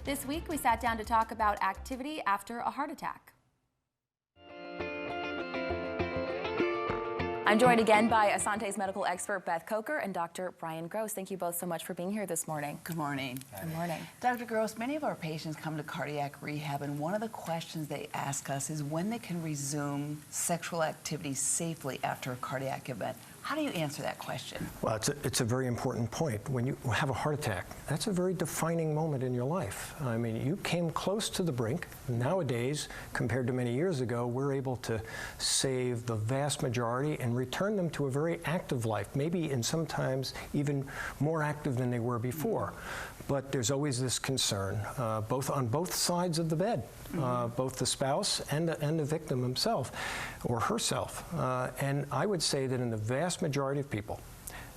This week, we sat down to talk about activity after a heart attack. I'm joined again by Asante's medical expert, Beth Coker, and Dr. Brian Gross. Thank you both so much for being here this morning. Good morning. Good morning. Dr. Gross, many of our patients come to cardiac rehab, and one of the questions they ask us is when they can resume sexual activity safely after a cardiac event. How do you answer that question? Well, it's a very important point. When you have a heart attack, that's a very defining moment in your life. I mean, you came close to the brink. Nowadays, compared to many years ago, we're able to save the vast majority and return them to a very active life, maybe in sometimes even more active than they were before. But there's always this concern, on both sides of the bed, both the spouse and the victim himself or herself. And I would say that in the vast majority of people,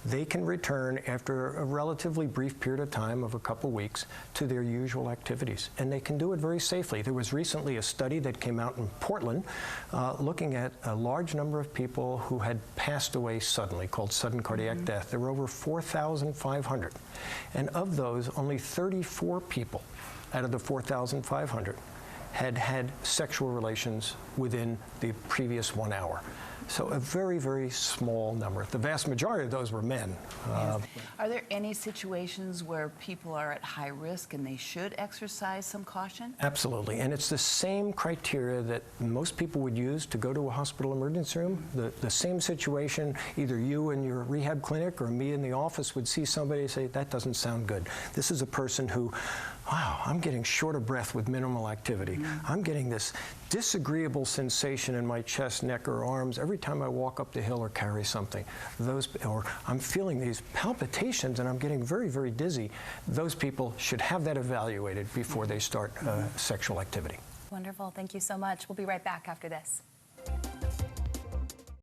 they can return after a relatively brief period of time of a couple weeks to their usual activities, and they can do it very safely. There was recently a study that came out in Portland looking at a large number of people who had passed away suddenly, called sudden cardiac death. There were over 4,500, and of those, only 34 people out of the 4,500 had had sexual relations within the previous 1 hour. So a very, very small number. The vast majority of those were men. Yes. Are there any situations where people are at high risk and they should exercise some caution? Absolutely, and it's the same criteria that most people would use to go to a hospital emergency room. The same situation, either you in your rehab clinic or me in the office would see somebody say, that doesn't sound good. This is a person who, wow, I'm getting short of breath with minimal activity. I'm getting this disagreeable sensation in my chest, neck, or arms every time I walk up the hill or carry something. Or I'm feeling these palpitations and I'm getting very, very dizzy. Those people should have that evaluated before they start sexual activity. Wonderful. Thank you so much. We'll be right back after this.